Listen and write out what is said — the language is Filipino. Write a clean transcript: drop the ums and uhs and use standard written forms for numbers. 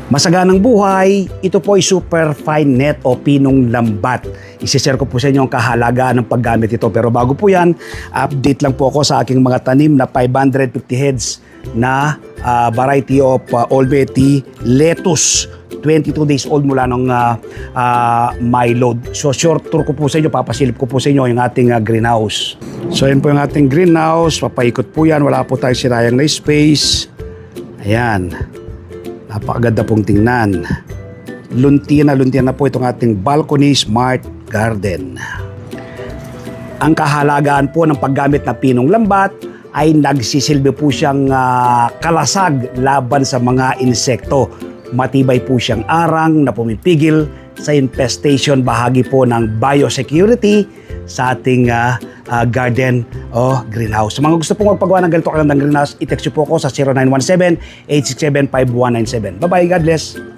Masaganang buhay, ito po ay super fine net o pinong lambat. Isishare ko po sa inyo ang kahalagaan ng paggamit ito. Pero bago po yan, update lang po ako sa aking mga tanim na 550 heads na variety of Olbeti lettuce. 22 days old mula nung my load. So short tour ko po sa inyo, papasilip ko po sa inyo yung ating greenhouse. So yun po yung ating greenhouse, papaikot po yan, wala po tayong sinayang na space. Ayan. Napakaganda pong tingnan. Luntian na po itong ating balcony smart garden. Ang kahalagaan po ng paggamit ng pinong lambat ay nagsisilbi po siyang kalasag laban sa mga insekto. Matibay po siyang arang na pumipigil sa infestation, bahagi po ng biosecurity sa ating garden o greenhouse. Sa mga gusto pong magpagawa ng ganito kagandang greenhouse, i-text nyo po ako sa 0917-867-5197. Bye-bye, God bless!